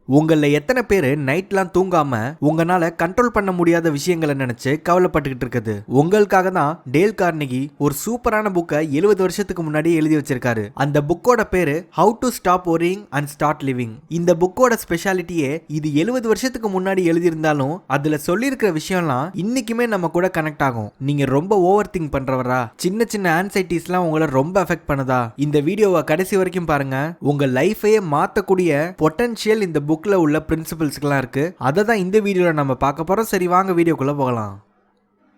உங்கள எத்தனை பேர் நைட்லாம் தூங்காம உங்களால கண்ட்ரோல் பண்ண முடியாத விஷயங்களை நினைச்சு கவலைப்பட்டுக்கிட்டு இருக்குது? உங்களுக்காக தான் டேல் கார்னெகி ஒரு சூப்பரான புக்கை 70 வருஷத்துக்கு முன்னாடி எழுதி வச்சிருக்காரு. அந்த புக்கோட பேரு how to stop worrying and start living. இந்த புக்கோட ஸ்பெஷாலிட்டியே இது 70 வருஷத்துக்கு முன்னாடி எழுதியிருந்தாலும் அதுல சொல்லியிருக்கிற விஷயம்லாம் இன்னைக்குமே நம்ம கூட கனெக்ட் ஆகும். நீங்க ரொம்ப ஓவர் திங்க் பண்றவரா? சின்ன சின்ன ஆன்சைட்டிஸ்லாம் உங்களை ரொம்ப அஃபெக்ட் பண்ணுதா? இந்த வீடியோவை கடைசி வரைக்கும் பாருங்க. உங்க லைஃபையே மாத்தக்கூடிய பொட்டன்ஷியல் இந்த புக்ல உள்ள பிரின்சிபல்ஸ்லாம் இருக்கு. அதை தான் இந்த வீடியோல நம்ம பார்க்க போறோம். சரி, வாங்க வீடியோக்குள்ள போகலாம்.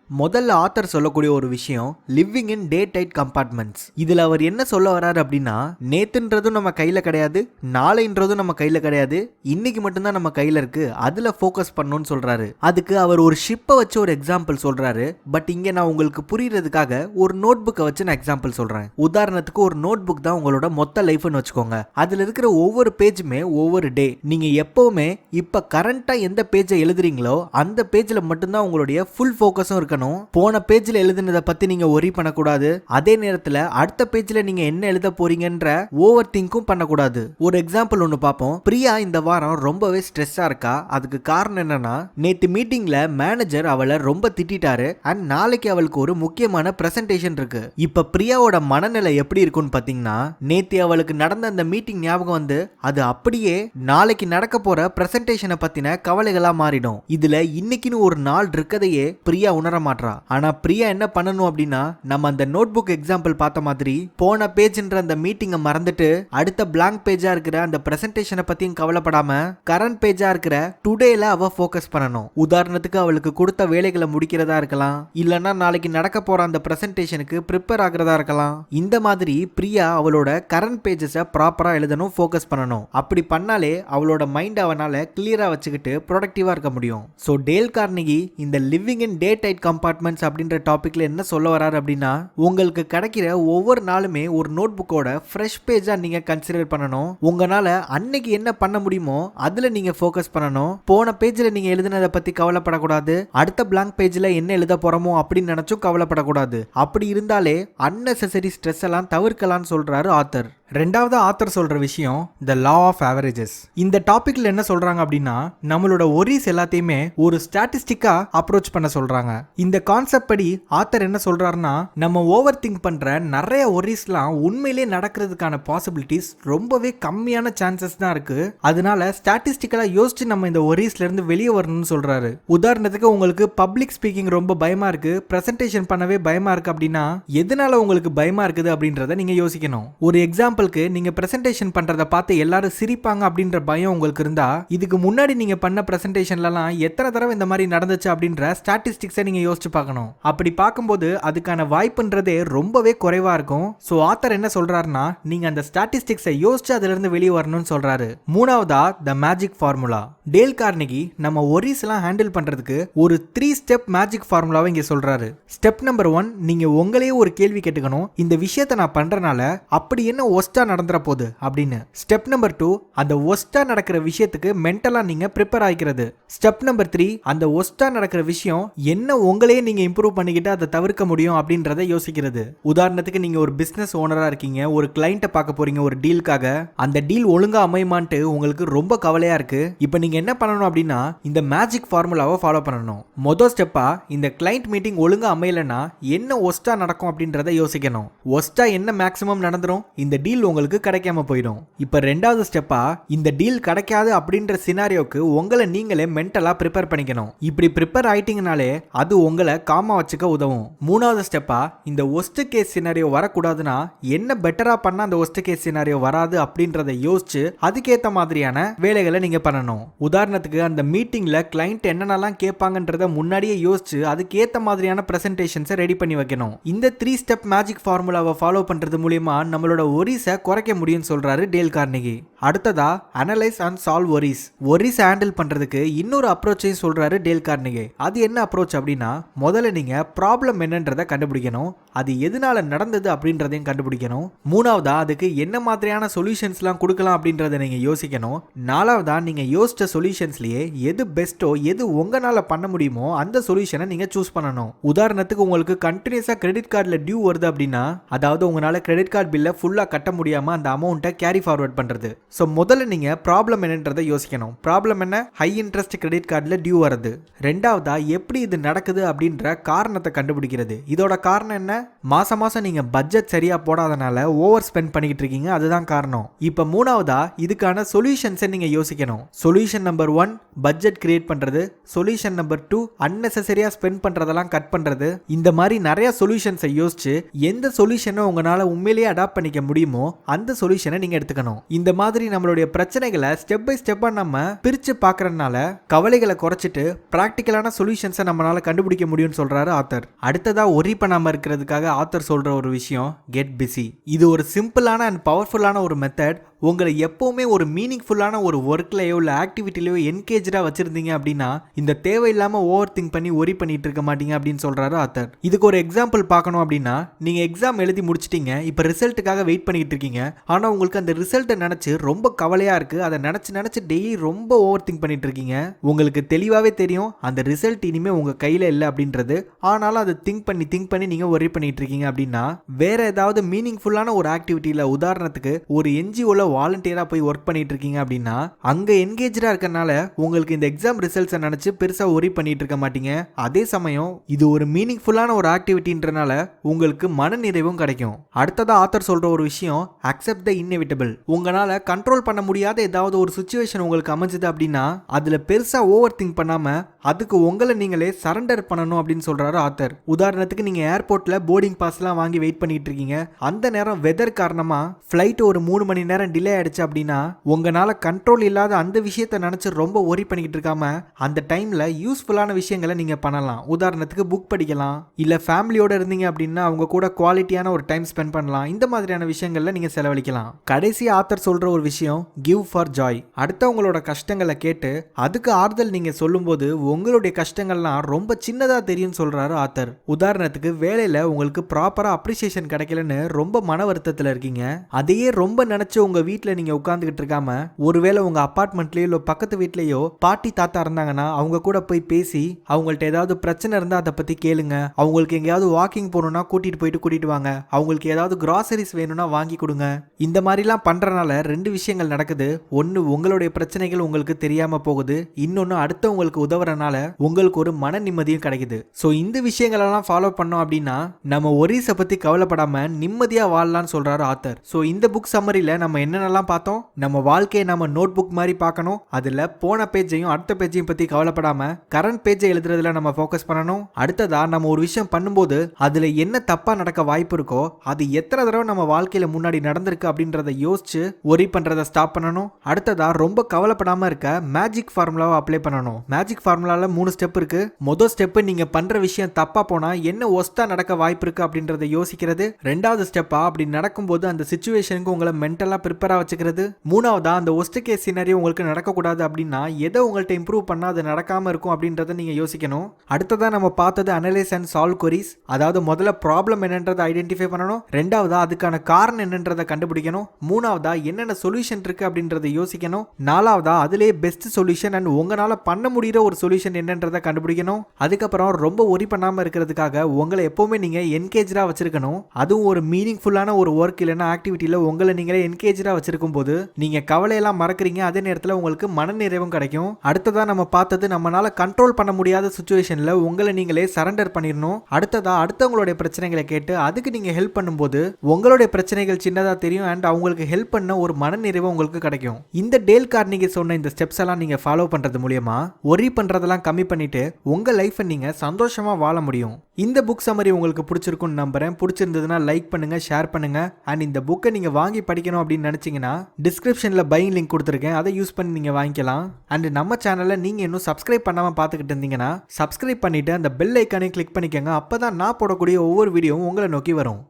முதல்ல ஆத்தர் சொல்லக்கூடிய ஒரு விஷயம் living in day tight compartments. இதுல அவர் என்ன சொல்ல வர்றாரு அப்படின்னா, நேத்துன்றதும் நம்ம கையில கிடையாது, நாளைன்றதும் நம்ம கையில கிடையாது, இன்னைக்கு மட்டும்தான் நம்ம கையில இருக்கு, அதுல ஃபோக்கஸ் பண்ணணும்னு சொல்றாரு. அதுக்கு அவர் ஒரு ஷிப்பை வச்சு ஒரு எக்ஸாம்பிள் சொல்றாரு. பட் இங்க நான் உங்களுக்கு புரியறதுக்காக ஒரு நோட் புக்கை வச்சு நான் எக்ஸாம்பிள் சொல்றேன். உதாரணத்துக்கு ஒரு நோட் புக் தான் உங்களோட மொத்த லைஃப்னு வச்சுக்கோங்க. அதுல இருக்கிற ஒவ்வொரு பேஜுமே ஒவ்வொரு டே. நீங்க எப்பவுமே இப்ப கரண்டா எந்த பேஜை எழுதுறீங்களோ அந்த பேஜ்ல மட்டும்தான் உங்களுடைய ஃபுல் ஃபோக்கஸும் இருக்கு. போன பேஜ்ல எழுதுனதை பத்தி நீங்க ஒரி பண்ணக்கூடாது. அதே நேரத்துல அடுத்த பேஜ்ல நீங்க என்ன எழுத போறீங்கன்ற ஓவர் திங்கும் பண்ணக்கூடாது. ஒரு எக்ஸாம்பிள் ஒன்னு பார்ப்போம். பிரியா இந்த வாரம் ரொம்பவே ஸ்ட்ரெஸ்ஸா இருக்கா. அதுக்கு காரணம் என்னன்னா, நேத்து மீட்டிங்ல மேனேஜர் அவளை ரொம்ப திட்டாரு அண்ட் நாளைக்கு அவளுக்கு ஒரு முக்கியமான பிரசன்டேஷன் இருக்கு. இப்ப பிரியாவோட மனநிலை எப்படி இருக்குன்னு பாத்தீங்கன்னா, நேத்து அவளுக்கு நடந்த அந்த மீட்டிங் ஞாபகம் வந்து அது அப்படியே நாளைக்கு நடக்க போற பிரசன்டேஷனை பத்தின கவலைகளா மாறிடும். இதுல இன்னைக்குன்னு ஒரு நாள் இருக்கதையே பிரியா உணர மாட்றா. ஆனா பிரியா என்ன பண்ணணும் அப்படின்னா, நம்ம அந்த நோட் புக் எக்ஸாம்பிள் பார்த்த மாதிரி போன பேஜ்ன்ற அந்த மீட்டிங்கை மறந்துட்டு அடுத்த பிளாங்க் பேஜா இருக்கிற அந்த பிரசன்டேஷனை பத்தியும் கவலைப்படாம கரண்ட் பேஜா இருக்கிற டுடேல அவ ஃபோக்கஸ் பண்ணணும். உதாரணத்துக்கு அவளுக்கு கொடுத்த வேலைகளை முடிக்கிறதா இருக்கலாம், இல்லனா நாளைக்கு நடக்க போற அந்த பிரசன்டேஷனுக்கு ப்ரிப்பேர் ஆகிறதா இருக்கலாம். இந்த மாதிரி பிரியா அவளோட கரண்ட் பேஜஸை ப்ராப்பரா எழுதணும், ஃபோக்கஸ் பண்ணணும். அப்படி பண்ணாலே அவளோட மைண்ட் அவனால கிளியரா வச்சுக்கிட்டு ப்ரொடக்டிவா இருக்க முடியும். சோ டேல் கார்னெகி இந்த living in day tight compartments அப்படின்ற டாபிக்ல என்ன சொல்ல வராரு அப்படின்னா, உங்களுக்கு கிடைக்கிற ஒவ்வொரு நாளுமே ஒரு நோட் புக்கோட ஃப்ரெஷ் பேஜா நீங்க கன்சிடர் பண்ணணும். உங்களால அன்னைக்கு என்ன பண்ண முடியுமோ அதுல நீங்க ஃபோக்கஸ் பண்ணணும். போன பேஜ்ல நீங்க எழுதினதை பத்தி கவலைப்படக்கூடாது. அடுத்த பிளாங்க் பேஜ்ல என்ன எழுத போறோமோ அப்படின்னு நினைச்சும் கவலைப்படக்கூடாது. அப்படி இருந்தாலே அன்னெசரி ஸ்ட்ரெஸ் எல்லாம் தவிர்க்கலாம்னு சொல்றாரு ஆத்தர். ரெண்டாவது ஆத்தர் சொல்ற விஷயம் த லா ஆஃப் ஆவரேஜஸ். இந்த டாபிக்ல என்ன சொல்றாங்க அப்படின்னா, நம்மளோட ஒரிஸ் எல்லாத்தையுமே ஒரு ஸ்டாட்டிஸ்டிக்கா அப்ரோச் பண்ண சொல்றாங்க. இந்த கான்செப்ட் படி ஆத்தர் என்ன சொல்றாருன்னா, நம்ம ஓவர் திங்க் பண்ற நிறைய ஒரிஸ்லாம் உண்மையிலேயே நடக்கிறதுக்கான பாசிபிலிட்டிஸ் ரொம்பவே கம்மியான சான்சஸ் தான் இருக்கு. அதனால ஸ்டாட்டிஸ்டிக்கலா யோசிச்சு நம்ம இந்த ஒரிஸ்ல இருந்து வெளியே வரணும்னு சொல்றாரு. உதாரணத்துக்கு உங்களுக்கு பப்ளிக் ஸ்பீக்கிங் ரொம்ப பயமா இருக்கு, பிரசன்டேஷன் பண்ணவே பயமா இருக்கு அப்படின்னா எதனால உங்களுக்கு பயமா இருக்குது அப்படின்றத நீங்க யோசிக்கணும். ஒரு எக்ஸாம்பிள், நீங்க பிரசன்டேஷன் பண்றத பார்த்து எல்லாரும் சிரிப்பாங்க அப்படின்ற பயம் உங்களுக்கு இருந்தா, இதுக்கு முன்னாடி நீங்க பண்ண பிரசன்டேஷன்லலாம் எத்தனை தடவை இந்த மாதிரி நடந்துச்சு அப்படின்ற ஸ்டாட்டிஸ்டிக்ஸை நீங்க யோசிச்சு பார்க்கணும். அப்படி பார்க்கும்போது அதுக்கான வாய்ப்புன்றதே ரொம்பவே குறைவா இருக்கும். சோ ஆத்தர் என்ன சொல்றாருன்னா, நீங்க அந்த ஸ்டாட்டிஸ்டிக்ஸை யோசிச்சு அதுல இருந்து வெளியே வரணும்னு சொல்றாரு. மூணாவதா the magic formula. Dale Carnegie நம்ம ஒரிஸ் எல்லாம் ஹேண்டில் பண்றதுக்கு ஒரு 3 ஸ்டெப் மேஜிக் ஃபார்முலாவை இங்க சொல்றாரு. ஸ்டெப் நம்பர் 1, நீங்க உங்களையே ஒரு கேள்வி கேட்டுக்கணும், இந்த விஷயத்தை நான் பண்றனால அப்படி என்ன ஒஸ்டா நடந்துற போது அப்படின்னு. ஸ்டெப் நம்பர் 2, அந்த ஒஸ்டா நடக்கிற விஷயத்துக்கு மென்டலா நீங்க ப்ரிப்பேர் ஆகிக்கிறது. ஸ்டெப் நம்பர் 3, அந்த ஒஸ்டா நடக்கிற விஷயம் என்ன உங்களையே நீங்க இம்ப்ரூவ் பண்ணிக்கிட்டு அதை தவிர்க்க முடியும் அப்படின்றத யோசிக்கிறது. உதாரணத்துக்கு நீங்க ஒரு பிசினஸ் ஓனரா இருக்கீங்க, ஒரு கிளைண்ட்டை பார்க்க போறீங்க ஒரு டீலுக்காக. அந்த டீல் ஒழுங்கா அமையுமான்ட்டு உங்களுக்கு ரொம்ப கவலையா இருக்கு. இப்போ நீங்க என்ன பண்ணணும் அப்படின்னா, இந்த மேஜிக் ஃபார்முலாவை ஃபாலோ பண்ணணும். மொதல் ஸ்டெப்பா இந்த கிளைண்ட் மீட்டிங் ஒழுங்கா அமையலன்னா என்ன ஒஸ்டா நடக்கும் அப்படின்றத யோசிக்கணும். ஒஸ்டா என்ன மேக்ஸிமம் நடந்துரும், இந்த டீல் உங்களுக்கு கிடைக்காம போயிடும். இப்ப ரெண்டாவது ஸ்டெப்பா இந்த டீல் கிடைக்காது அப்படின்ற சினாரியோக்கு உங்களை நீங்களே மென்டலா ப்ரிப்பேர் பண்ணிக்கணும். இப்படி ப்ரிப்பேர் ஆயிட்டீங்கனாலே அது உங்களை காமா வச்சுக்க உதவும். மூணாவது ஸ்டெப்பா இந்த ஒஸ்ட் கேஸ் சினாரியோ வரக்கூடாதுன்னா என்ன பெட்டரா பண்ணா அந்த ஒஸ்ட் கேஸ் சினாரியோ வராது அப்படின்றத யோசிச்சு அதுக்கேற்ற மாதிரியான வேலைகளை நீங்க பண்ணணும். உதாரணத்துக்கு அந்த மீட்டிங்ல கிளைண்ட் என்னென்னலாம் கேட்பாங்கன்றத முன்னாடியே யோசிச்சு அதுக்கேற்ற மாதிரியான பிரசன்டேஷன்ஸை ரெடி பண்ணி வைக்கணும். இந்த 3 ஸ்டெப் மேஜிக் ஃபார்முலாவை ஃபாலோ பண்றது மூலமா நம்மளோட ஒரிஸை குறைக்க முடியும்னு சொல்றாரு டேல் கார்னெகி. அடுத்ததா அனலைஸ் அண்ட் சால்வ் ஒரிஸ். ஒரிஸ் ஹேண்டில் பண்றதுக்கு இன்னொரு அப்ரோச்சையும் சொல்றாரு டேல் கார்னெகி. அது என்ன அப்ரோச் அப்படின்னா, முதல்ல நீங்க ப்ராப்ளம் என்னன்றதை கண்டுபிடிக்கணும், அது எதனால நடந்தது அப்படின்றதையும் கண்டுபிடிக்கணும். மூணாவதா அதுக்கு என்ன மாதிரியான சொல்யூஷன்ஸ்லாம் கொடுக்கலாம் அப்படின்றத நீங்க யோசிக்கணும். நாலாவதா நீங்க யோசிச்ச சொல்யூஷன்ஸ்லயே எது பெஸ்ட்டோ, எது உங்களால பண்ண முடியுமோ அந்த சொல்யூஷனை நீங்க சூஸ் பண்ணணும். உதாரணத்துக்கு உங்களுக்கு கண்டினியூஸா கிரெடிட் கார்டில் டியூ வருது அப்படின்னா, அதாவது உங்களால கிரெடிட் கார்டு பில்லை ஃபுல்லா கட்ட முடியாம அந்த அமௌண்ட்டை கேரி ஃபார்வர்ட் பண்றது. ஸோ முதல்ல நீங்க ப்ராப்ளம் என்னன்றதை யோசிக்கணும். ப்ராப்ளம் என்ன? ஹை இன்ட்ரெஸ்ட் கிரெடிட் கார்டில் டியூ வருது. ரெண்டாவதா எப்படி இது நடக்குது அப்படின்ற காரணத்தை கண்டுபிடிக்கிறது. இதோட காரணம் என்ன? மாசம் மாசம் நீங்க பட்ஜெட் சரியா போடாதனால ஓவர் ஸ்பெண்ட் பண்ணிக்கிட்டு இருக்கீங்க, அதுதான் காரணம். இப்போ மூணாவதா இதுக்கான சொல்யூஷன்ஸை நீங்க யோசிக்கணும். சொல்யூஷன் நம்பர் 1 பட்ஜெட் கிரியேட் பண்றது. சொல்யூஷன் நம்பர் 2 அன்னெசரியா ஸ்பெண்ட் பண்றதெல்லாம் கட் பண்றது. இந்த மாதிரி நிறைய சொல்யூஷன்ஸை யோசிச்சு எந்த சொல்யூஷனை உங்களால உண்மையிலேயே அடாப்ட் பண்ணிக்க முடியுமோ அந்த சொல்யூஷனை நீங்க எடுத்துக்கணும். இந்த மாதிரி நம்மளுடைய பிரச்சனைகளை ஸ்டெப் பை ஸ்டெப்பா நம்ம பிரிச்சு பார்க்கறதுனால கவலைகளை குறைச்சிட்டு பிராக்டிக்கலான சொல்யூஷன்ஸை நம்மளால கண்டுபிடிக்க முடியும்னு சொல்றாரு ஆத்தர். அடுத்ததா ஒரி பண்ணாம இருக்கிறதுக்காக ஆத்தர் சொல்ற ஒரு விஷயம் கெட் பிஸி. இது ஒரு சிம்பிளான அண்ட் பவர்ஃபுல்லான ஒரு மெத்தட். உங்களை எப்பவுமே ஒரு மீனிங்ஃபுல்லான ஒரு ஒர்க்லையோ இல்லை ஆக்டிவிட்டிலையோ என்கேஜாக வச்சிருந்தீங்க அப்படின்னா இந்த தேவையில்லாமல் ஓவர் திங்க் பண்ணி ஒரி பண்ணிட்டு இருக்க மாட்டீங்க அப்படின்னு சொல்றாரு ஆத்தர். இதுக்கு ஒரு எக்ஸாம்பிள் பார்க்கணும் அப்படின்னா, நீங்கள் எக்ஸாம் எழுதி முடிச்சிட்டீங்க, இப்போ ரிசல்ட்டுக்காக வெயிட் பண்ணிட்டு இருக்கீங்க. ஆனால் உங்களுக்கு அந்த ரிசல்ட்டை நினச்சி ரொம்ப கவலையாக இருக்குது. அதை நினச்சி டெய்லி ரொம்ப ஓவர் திங்க் பண்ணிட்டு இருக்கீங்க. உங்களுக்கு தெளிவாகவே தெரியும் அந்த ரிசல்ட் இனிமேல் உங்கள் கையில் இல்லை அப்படின்றது. ஆனாலும் அதை திங்க் பண்ணி நீங்கள் ஒரி பண்ணிட்டு இருக்கீங்க அப்படின்னா வேற ஏதாவது மீனிங்ஃபுல்லான ஒரு ஆக்டிவிட்டியில், உதாரணத்துக்கு ஒரு என்ஜிஓவில் வாலண்டியரா போய் ஒர்க் பண்ணிட்டு இருக்கீங்க அப்படின்னா அங்க என்கேஜா இருக்கறனால உங்களுக்கு இந்த எக்ஸாம் ரிசல்ட்ஸை நினைச்சு பெருசா ஒரி பண்ணிட்டு இருக்க மாட்டீங்க. அதே சமயம் இது ஒரு மீனிங்ஃபுல்லான ஒரு ஆக்டிவிட்டின்றனால உங்களுக்கு மன நிறைவும் கிடைக்கும். அடுத்ததா ஆத்தர் சொல்ற ஒரு விஷயம் அக்செப்ட் த இன்எவிட்டபிள். உங்களால கண்ட்ரோல் பண்ண முடியாத ஏதாவது ஒரு சிச்சுவேஷன் உங்களுக்கு அமைஞ்சது அப்படின்னா அதுல பெருசா ஓவர் திங்க் பண்ணாம அதுக்கு உங்களை நீங்களே சரண்டர் பண்ணணும் அப்படின்னு சொல்றாரு ஆத்தர். உதாரணத்துக்கு நீங்க ஏர்போர்ட்ல போர்டிங் பாஸ்லாம் வாங்கி வெயிட் பண்ணிட்டு இருக்கீங்க. அந்த நேரம் வெதர் காரணமா ஃபிளைட் ஒரு 3 மணி நேரம் டிலே ஆயிடுச்சு அப்படின்னா உங்களால கண்ட்ரோல் இல்லாத அந்த விஷயத்தை நினைச்சு ரொம்ப ஒரி பண்ணிக்கிட்டு இருக்காம அந்த டைம்ல யூஸ்ஃபுல்லான விஷயங்களை நீங்க பண்ணலாம். உதாரணத்துக்கு புக் படிக்கலாம், இல்ல ஃபேமிலியோட இருந்தீங்க அப்படின்னா அவங்க கூட குவாலிட்டியான ஒரு டைம் ஸ்பெண்ட் பண்ணலாம். இந்த மாதிரியான விஷயங்கள்ல நீங்க செலவழிக்கலாம். கடைசி ஆத்தர் சொல்ற ஒரு விஷயம் கிவ் ஃபார் ஜாய். அடுத்தவங்களோட கஷ்டங்களை கேட்டு அதுக்கு ஆறுதல் நீங்க சொல்லும்போது உங்களுடைய கஷ்டங்கள்லாம் ரொம்ப சின்னதா தெரியும் சொல்றாரு ஆத்தர். உதாரணத்துக்கு வேலையில உங்களுக்கு ப்ராப்பரா அப்ரிசியேஷன் கிடைக்கலன்னு ரொம்ப மன வருத்தத்துல இருக்கீங்க. அதையே ரொம்ப நினைச்சு உங்க வீட்டுல நீங்க உட்கார்ந்துகிட்டு இருக்காம ஒருவேளை உங்க அபார்ட்மெண்ட்லயோ இல்ல பக்கத்து வீட்லயோ பாட்டி தாத்தா இருந்தாங்கன்னா அவங்க கூட போய் பேசி அவங்கள்ட்ட ஏதாவது பிரச்சனை இருந்தா அதை பத்தி கேளுங்க. அவங்களுக்கு எங்கேயாவது வாக்கிங் போகணும்னா கூட்டிட்டு வாங்க. அவங்களுக்கு ஏதாவது கிராசரிஸ் வேணும்னா வாங்கி கொடுங்க. இந்த மாதிரிலாம் பண்றதுனால 2 விஷயங்கள் நடக்குது. ஒன்னு, உங்களுடைய பிரச்சனைகள் உங்களுக்கு தெரியாம போகுது. இன்னொன்னு, அடுத்தவங்களுக்கு உதவுறனால உங்களுக்கு ஒரு மன நிம்மதியும் கிடைக்குது. சோ இந்த விஷயங்கள் எல்லாம் ஃபாலோ பண்ணோம் அப்படின்னா நம்ம ஒரீஸை பத்தி கவலைப்படாம நிம்மதியா வாழலாம்னு சொல்றாரு ஆத்தர். சோ இந்த புக் சம்மரியில நம்ம என்னென்னலாம் பார்த்தோம்? நம்ம வாழ்க்கையை நம்ம நோட் புக் மாதிரி பார்க்கணும். அதுல போன பேஜையும் அடுத்த பேஜையும் பத்தி கவலைப்படாம கரண்ட் பேஜை எழுதுறதுல நம்ம ஃபோக்கஸ் பண்ணணும். அடுத்ததா நம்ம ஒரு விஷயம் பண்ணும்போது அதுல என்ன தப்பா நடக்க வாய்ப்பு இருக்கோ அது எத்தனை தடவை நம்ம வாழ்க்கையில முன்னாடி நடந்திருக்கு அப்படின்றத யோசிச்சு ஒரி பண்றதை ஸ்டாப் பண்ணணும். அடுத்ததா ரொம்ப கவலைப்படாம இருக்க மேஜிக் ஃபார்முலாவை அப்ளை பண்ணணும். மேஜிக் ஃபார்முலால 3 ஸ்டெப் இருக்கு. முதல் ஸ்டெப், நீங்க பண்ற விஷயம் தப்பா போனா என்ன ஒஸ்டா நடக்க வாய்ப்பு இருக்கு அப்படின்றத யோசிக்கிறது. ரெண்டாவது ஸ்டெப்பா, அப்படி நடக்கும்போது அந்த சிச்சுவேஷனுக்கு உங்களை மென்டலா ப்ரிப்பேரா வச்சுக்கிறது. மூணாவதா, அந்த ஒஸ்ட் கேஸ் சினாரியோ உங்களுக்கு நடக்கக்கூடாது அப்படின்னா எதை உங்கள்கிட்ட இம்ப்ரூவ் பண்ணா அது நடக்காம இருக்கும் அப்படின்றத நீங்க யோசிக்கணும். அடுத்ததா நம்ம பார்த்தது அனலைஸ் அண்ட் சால்வ் கொரிஸ். அதாவது முதல்ல ப்ராப்ளம் என்னன்றதை ஐடென்டிஃபை பண்ணணும். ரெண்டாவதா அதுக்கான காரணம் என்னன்றதை கண்டுபிடிக்கணும். மூணாவதா என்னென்ன சொல்யூஷன் இருக்கு அப்படின்றத யோசிக்கணும். நாலாவதா அதுலேயே பெஸ்ட் சொல்யூஷன் அண்ட் உங்களால பண்ண முடிகிற ஒரு சொல்யூஷன் என்னன்றதை கண்டுபிடிக்கணும். அதுக்கப்புறம் ரொம்ப ஒரி பண்ணாம இருக்கிறதுக்காக உங்களை எப்பவுமே நீங்க என்கேஜா வச்சிருக்கணும். அதுவும் ஒரு மீனிங்ஃபுல்லான ஒரு ஒர்க் இல்லைன்னா ஆக்டிவிட்டியில உங்களை நீங்களே என்கேஜா வச்சிருக்கும் போது நீங்க கவலையெல்லாம் மறக்கிறீங்க. அதே நேரத்தில் உங்களுக்கு மனநிறைவும் கிடைக்கும். அடுத்ததா நம்ம பார்த்தது நம்மளால கண்ட்ரோல் பண்ண முடியாத சிச்சுவேஷன்ல உங்களை நீங்களே சரண்டர் பண்ணிடணும். அடுத்ததா அடுத்தவங்களுடைய பிரச்சனைகளை கேட்டு அதுக்கு நீங்க ஹெல்ப் பண்ணும்போது உங்களுடைய பிரச்சனைகள் சின்னதா தெரியும் அண்ட் அவங்களுக்கு ஹெல்ப் பண்ண ஒரு மனநிறைவு உங்களுக்கு கிடைக்கும். இந்த டேல் கார்னிகி சொன்ன இந்த ஸ்டெப்ஸ் எல்லாம் நீங்க ஃபாலோ பண்றது மூலமா ஒரி பண்றதெல்லாம் கம்மி பண்ணிட்டு உங்க லைஃபை நீங்க சந்தோஷமா வாழ முடியும். இந்த புக் சம்மரி உங்களுக்கு பிடிச்சிருக்கும்னு நம்புறேன். பிடிச்சிருந்ததுன்னா லைக் பண்ணுங்க, ஷேர் பண்ணுங்க. அண்ட் இந்த புக்கை நீங்க வாங்கி படிக்கணும் அப்படின்னு நினைச்சீங்கன்னா டிஸ்கிரிப்ஷன்ல பையிங் லிங்க் கொடுத்துருக்கேன். அதை யூஸ் பண்ணி நீங்க வாங்கிக்கலாம். அண்ட் நம்ம சேனலை நீங்க இன்னும் சப்ஸ்கிரைப் பண்ணாம பார்த்துக்கிட்டு இருந்தீங்கன்னா சப்ஸ்கிரைப் பண்ணிட்டு அந்த பெல் ஐக்கானை கிளிக் பண்ணிக்கோங்க. அப்பதான் நான் போடக்கூடிய ஒவ்வொரு வீடியோவும் உங்களை நோக்கி வரும்.